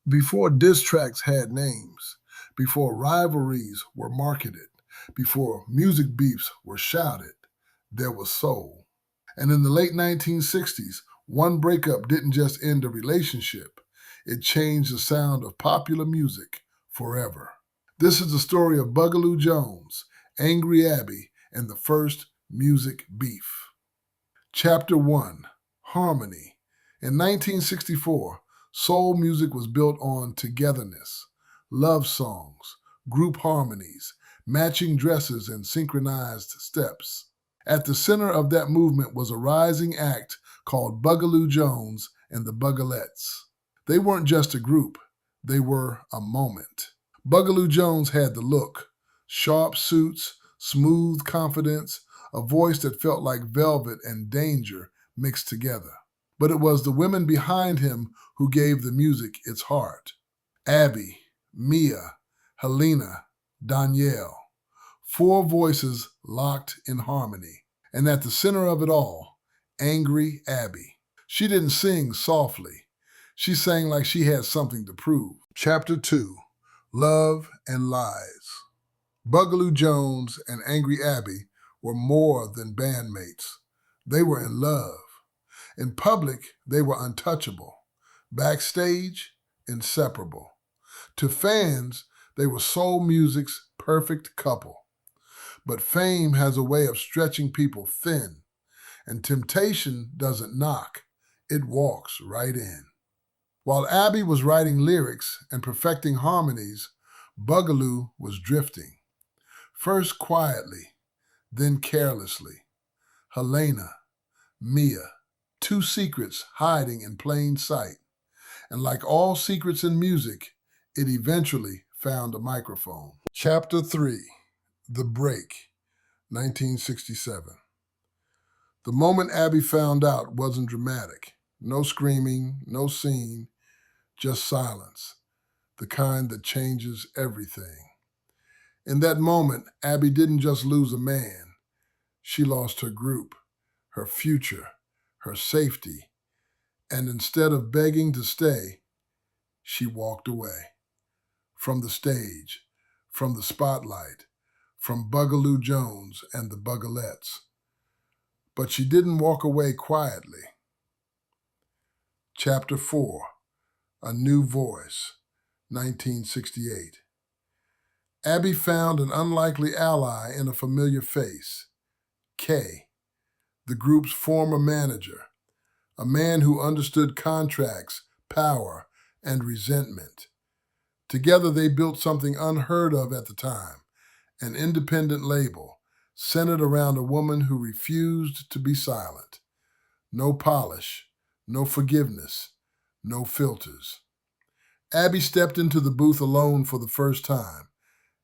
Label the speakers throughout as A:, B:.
A: Before diss tracks had names, before rivalries were marketed, before music beefs were shouted, there was soul. And in the late 1960s, one breakup didn't just end a relationship, it changed the sound of popular music forever. This is the story of Bugaloo Jones, Angry Abbey, and the first music beef. Chapter 1, Harmony. In 1964, soul music was built on togetherness, love songs, group harmonies, matching dresses, and synchronized steps. At the center of that movement was a rising act called Bugaloo Jones and the Bugalettes. They weren't just a group, they were a moment. Bugaloo Jones had the look, sharp suits, smooth confidence, a voice that felt like velvet and danger mixed together. But it was the women behind him who gave the music its heart. Abbey, Mia, Helena, Danielle. Four voices locked in harmony. And at the center of it all, Angry Abbey. She didn't sing softly. She sang like she had something to prove. Chapter 2, Love and Lies. Bugaloo Jones and Angry Abbey were more than bandmates. They were in love. In public, they were untouchable. Backstage, inseparable. To fans, they were soul music's perfect couple. But fame has a way of stretching people thin, and temptation doesn't knock, it walks right in. While Abbey was writing lyrics and perfecting harmonies, Bugaloo was drifting. First quietly, then carelessly. Helena, Mia, two secrets hiding in plain sight. And like all secrets in music, it eventually found a microphone. Chapter 3, The Break, 1967. The moment Abbey found out wasn't dramatic. No screaming, no scene, just silence, the kind that changes everything. In that moment, Abbey didn't just lose a man. She lost her group, her future, her safety, and instead of begging to stay, she walked away. From the stage, from the spotlight, from Bugaloo Jones and the Bugalettes. But she didn't walk away quietly. Chapter 4, A New Voice, 1968. Abbey found an unlikely ally in a familiar face, Kay, the group's former manager, a man who understood contracts, power, and resentment. Together they built something unheard of at the time, an independent label centered around a woman who refused to be silent. No polish, no forgiveness, no filters. Abbey stepped into the booth alone for the first time,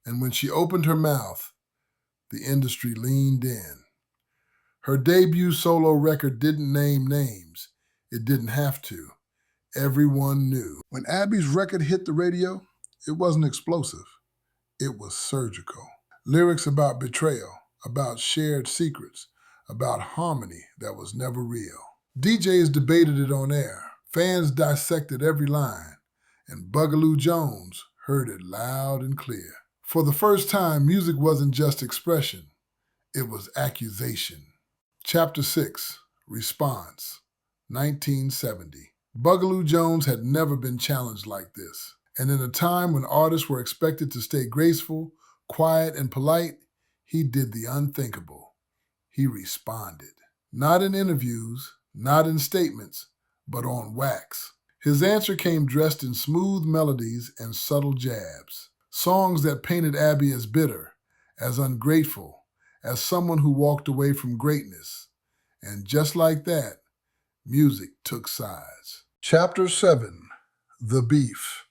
A: and when she opened her mouth, the industry leaned in. Her debut solo record didn't name names. It didn't have to. Everyone knew. When Abbey's record hit the radio, it wasn't explosive. It was surgical. Lyrics about betrayal, about shared secrets, about harmony that was never real. DJs debated it on air. Fans dissected every line, and Bugaloo Jones heard it loud and clear. For the first time, music wasn't just expression, it was accusation. Chapter 6, Response, 1970. Bugaloo Jones had never been challenged like this. And in a time when artists were expected to stay graceful, quiet, and polite, he did the unthinkable. He responded. Not in interviews, not in statements, but on wax. His answer came dressed in smooth melodies and subtle jabs. Songs that painted Abbey as bitter, as ungrateful, as someone who walked away from greatness. And just like that, music took sides. Chapter 7, The Beef,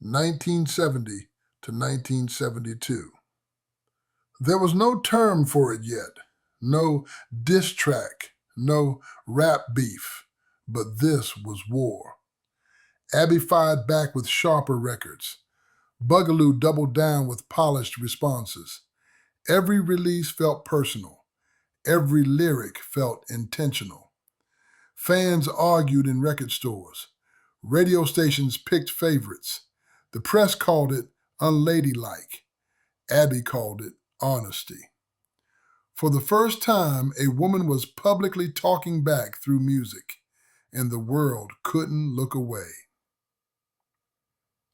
A: 1970 to 1972. There was no term for it yet, no diss track, no rap beef, but this was war. Abbey fired back with sharper records. Bugaloo doubled down with polished responses. Every release felt personal. Every lyric felt intentional. Fans argued in record stores. Radio stations picked favorites. The press called it unladylike. Abbey called it honesty. For the first time, a woman was publicly talking back through music, and the world couldn't look away.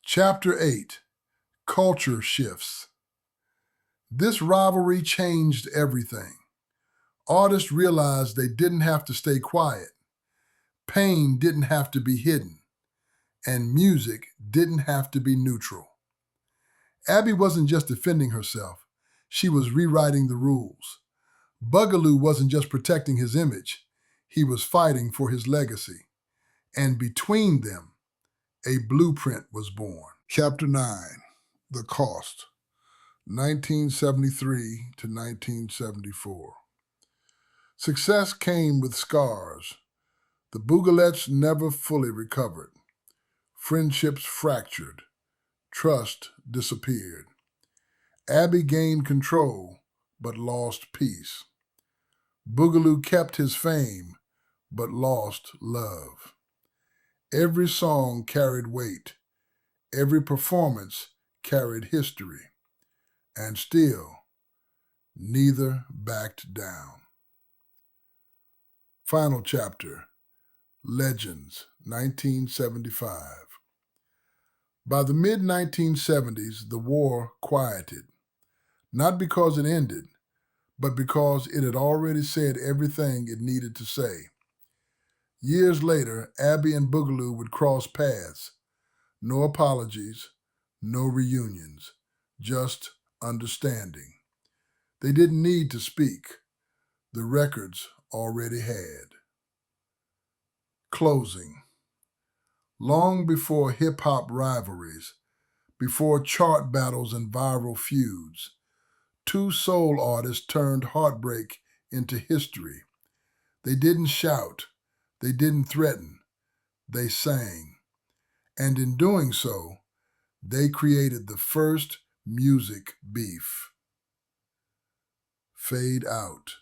A: Chapter 8: Culture Shifts. This rivalry changed everything. Artists realized they didn't have to stay quiet. Pain didn't have to be hidden. And music didn't have to be neutral. Abbey wasn't just defending herself. She was rewriting the rules. Bugaloo wasn't just protecting his image. He was fighting for his legacy. And between them, a blueprint was born. Chapter 9: The Cost, 1973 to 1974. Success came with scars. The Bugalettes never fully recovered. Friendships fractured. Trust disappeared. Abbey gained control, but lost peace. Bugaloo kept his fame, but lost love. Every song carried weight. Every performance carried history. And still, neither backed down. Final chapter: Legends, 1975. By the mid-1970s, the war quieted, not because it ended, but because it had already said everything it needed to say. Years later, Abbey and Bugaloo would cross paths. No apologies, no reunions, just understanding. They didn't need to speak. The records already had. Closing. Long before hip-hop rivalries, before chart battles and viral feuds, two soul artists turned heartbreak into history. They didn't shout, they didn't threaten, they sang. And in doing so, they created the first music beef. Fade out.